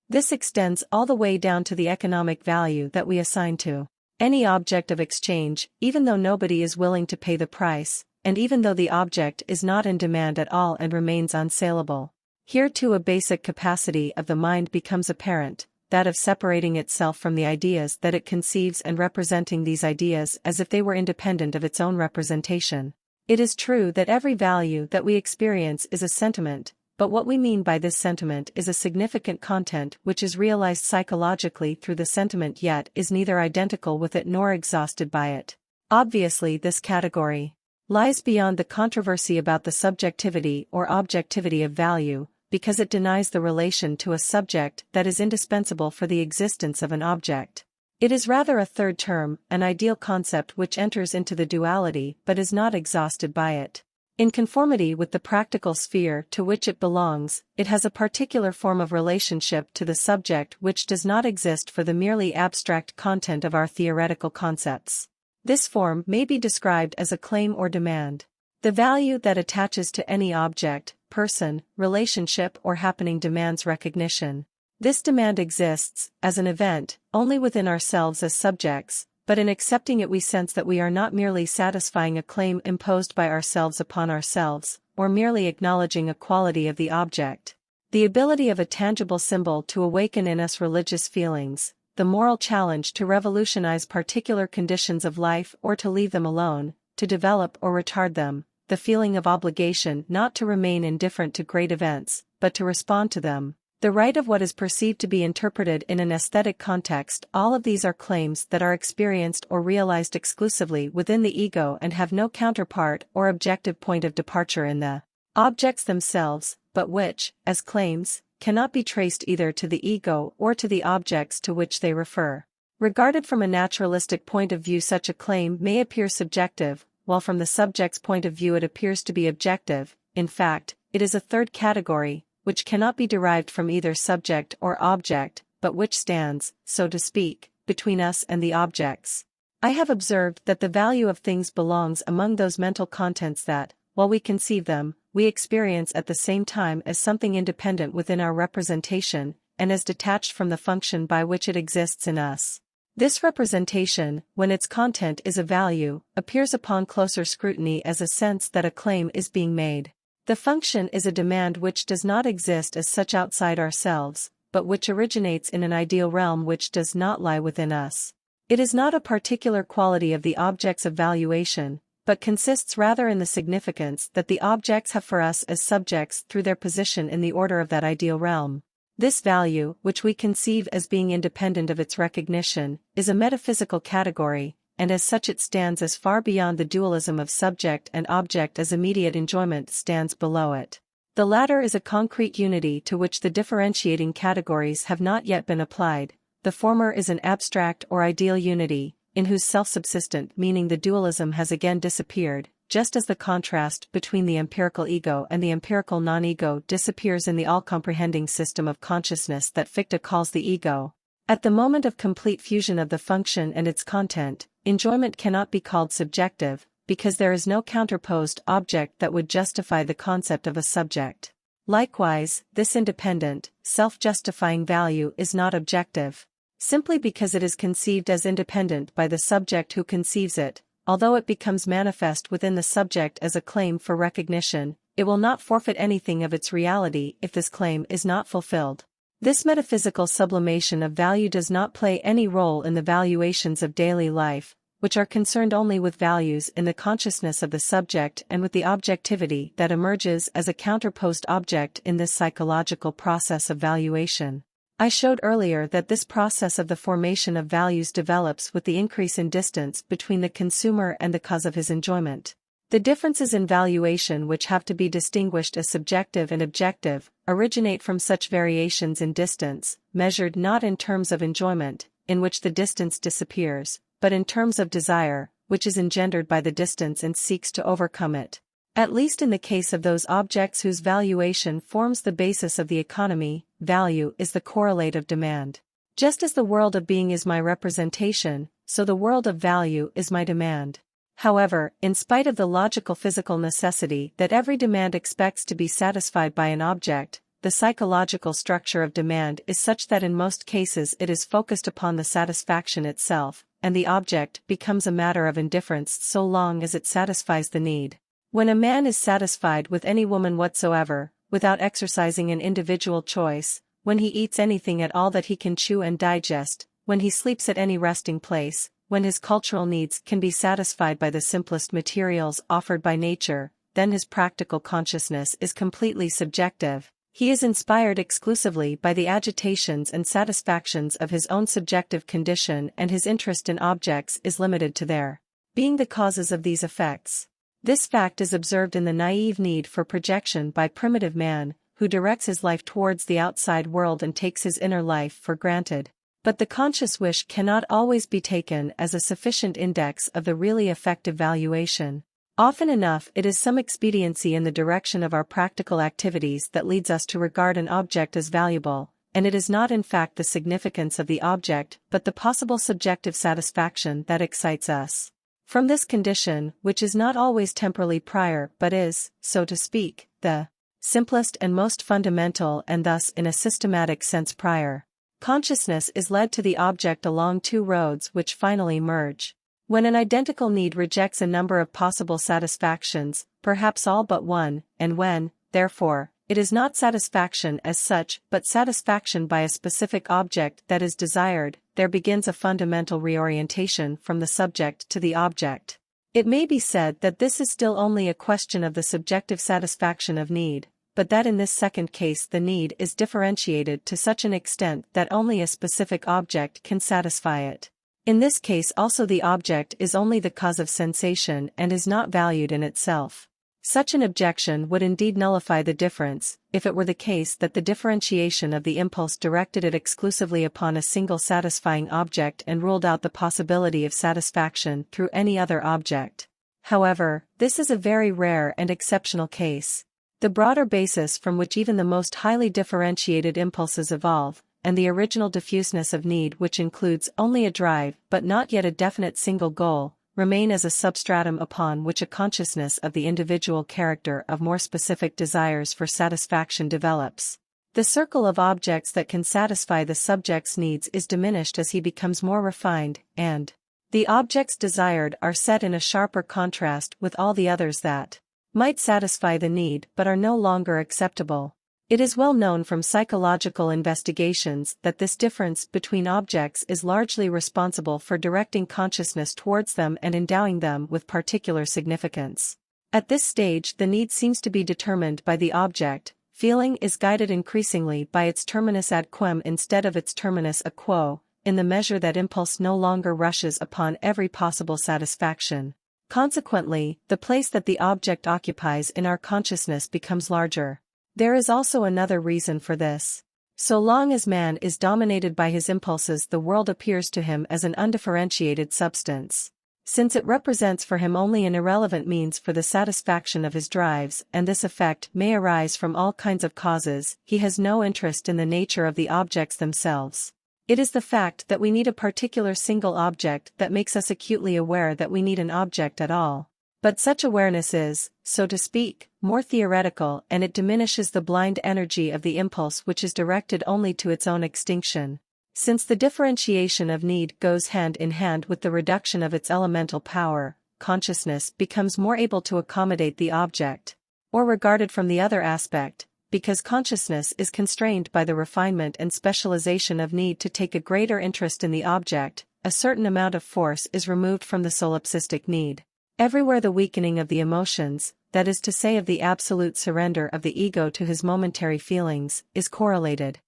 This extends all the way down to the economic value that we assign to any object of exchange, even though nobody is willing to pay the price, and even though the object is not in demand at all and remains unsaleable. Here too a basic capacity of the mind becomes apparent, that of separating itself from the ideas that it conceives and representing these ideas as if they were independent of its own representation. It is true that every value that we experience is a sentiment, but what we mean by this sentiment is a significant content which is realized psychologically through the sentiment yet is neither identical with it nor exhausted by it. Obviously this category lies beyond the controversy about the subjectivity or objectivity of value, because it denies the relation to a subject that is indispensable for the existence of an object. It is rather a third term, an ideal concept which enters into the duality but is not exhausted by it. In conformity with the practical sphere to which it belongs, it has a particular form of relationship to the subject which does not exist for the merely abstract content of our theoretical concepts. This form may be described as a claim or demand. The value that attaches to any object, person, relationship or happening demands recognition. This demand exists, as an event, only within ourselves as subjects, but in accepting it we sense that we are not merely satisfying a claim imposed by ourselves upon ourselves, or merely acknowledging a quality of the object. The ability of a tangible symbol to awaken in us religious feelings, the moral challenge to revolutionize particular conditions of life or to leave them alone, to develop or retard them, the feeling of obligation not to remain indifferent to great events, but to respond to them. The right of what is perceived to be interpreted in an aesthetic context, all of these are claims that are experienced or realized exclusively within the ego and have no counterpart or objective point of departure in the objects themselves, but which, as claims, cannot be traced either to the ego or to the objects to which they refer. Regarded from a naturalistic point of view such a claim may appear subjective, while from the subject's point of view it appears to be objective. In fact, it is a third category, which cannot be derived from either subject or object, but which stands, so to speak, between us and the objects. I have observed that the value of things belongs among those mental contents that, while we conceive them, we experience at the same time as something independent within our representation, and as detached from the function by which it exists in us. This representation, when its content is a value, appears upon closer scrutiny as a sense that a claim is being made. The function is a demand which does not exist as such outside ourselves, but which originates in an ideal realm which does not lie within us. It is not a particular quality of the objects of valuation, but consists rather in the significance that the objects have for us as subjects through their position in the order of that ideal realm. This value, which we conceive as being independent of its recognition, is a metaphysical category, and as such it stands as far beyond the dualism of subject and object as immediate enjoyment stands below it. The latter is a concrete unity to which the differentiating categories have not yet been applied. The former is an abstract or ideal unity, in whose self-subsistent meaning the dualism has again disappeared, just as the contrast between the empirical ego and the empirical non-ego disappears in the all-comprehending system of consciousness that Fichte calls the ego. At the moment of complete fusion of the function and its content, enjoyment cannot be called subjective, because there is no counterposed object that would justify the concept of a subject. Likewise, this independent, self-justifying value is not objective. Simply because it is conceived as independent by the subject who conceives it, although it becomes manifest within the subject as a claim for recognition, it will not forfeit anything of its reality if this claim is not fulfilled. This metaphysical sublimation of value does not play any role in the valuations of daily life, which are concerned only with values in the consciousness of the subject and with the objectivity that emerges as a counterposed object in this psychological process of valuation. I showed earlier that this process of the formation of values develops with the increase in distance between the consumer and the cause of his enjoyment. The differences in valuation which have to be distinguished as subjective and objective originate from such variations in distance, measured not in terms of enjoyment, in which the distance disappears, but in terms of desire, which is engendered by the distance and seeks to overcome it. At least in the case of those objects whose valuation forms the basis of the economy, value is the correlate of demand. Just as the world of being is my representation, so the world of value is my demand. However, in spite of the logical physical necessity that every demand expects to be satisfied by an object, the psychological structure of demand is such that in most cases it is focused upon the satisfaction itself, and the object becomes a matter of indifference so long as it satisfies the need. When a man is satisfied with any woman whatsoever, without exercising an individual choice, when he eats anything at all that he can chew and digest, when he sleeps at any resting place, when his cultural needs can be satisfied by the simplest materials offered by nature, then his practical consciousness is completely subjective. He is inspired exclusively by the agitations and satisfactions of his own subjective condition, and his interest in objects is limited to their being the causes of these effects. This fact is observed in the naive need for projection by primitive man, who directs his life towards the outside world and takes his inner life for granted. But the conscious wish cannot always be taken as a sufficient index of the really effective valuation. Often enough it is some expediency in the direction of our practical activities that leads us to regard an object as valuable, and it is not in fact the significance of the object but the possible subjective satisfaction that excites us. From this condition, which is not always temporally prior but is, so to speak, the simplest and most fundamental and thus in a systematic sense prior, consciousness is led to the object along two roads which finally merge. When an identical need rejects a number of possible satisfactions, perhaps all but one, and when, therefore, it is not satisfaction as such but satisfaction by a specific object that is desired, there begins a fundamental reorientation from the subject to the object. It may be said that this is still only a question of the subjective satisfaction of need, but that in this second case the need is differentiated to such an extent that only a specific object can satisfy it. In this case also the object is only the cause of sensation and is not valued in itself. Such an objection would indeed nullify the difference, if it were the case that the differentiation of the impulse directed it exclusively upon a single satisfying object and ruled out the possibility of satisfaction through any other object. However, this is a very rare and exceptional case. The broader basis from which even the most highly differentiated impulses evolve, and the original diffuseness of need which includes only a drive but not yet a definite single goal, remain as a substratum upon which a consciousness of the individual character of more specific desires for satisfaction develops. The circle of objects that can satisfy the subject's needs is diminished as he becomes more refined, and the objects desired are set in a sharper contrast with all the others that might satisfy the need but are no longer acceptable. It is well known from psychological investigations that this difference between objects is largely responsible for directing consciousness towards them and endowing them with particular significance. At this stage the need seems to be determined by the object, feeling is guided increasingly by its terminus ad quem instead of its terminus a quo, in the measure that impulse no longer rushes upon every possible satisfaction. Consequently, the place that the object occupies in our consciousness becomes larger. There is also another reason for this. So long as man is dominated by his impulses, the world appears to him as an undifferentiated substance. Since it represents for him only an irrelevant means for the satisfaction of his drives, and this effect may arise from all kinds of causes, he has no interest in the nature of the objects themselves. It is the fact that we need a particular single object that makes us acutely aware that we need an object at all. But such awareness is, so to speak, more theoretical, and it diminishes the blind energy of the impulse which is directed only to its own extinction. Since the differentiation of need goes hand in hand with the reduction of its elemental power, consciousness becomes more able to accommodate the object. Or regarded from the other aspect, because consciousness is constrained by the refinement and specialization of need to take a greater interest in the object, a certain amount of force is removed from the solipsistic need. Everywhere the weakening of the emotions, that is to say of the absolute surrender of the ego to his momentary feelings, is correlated.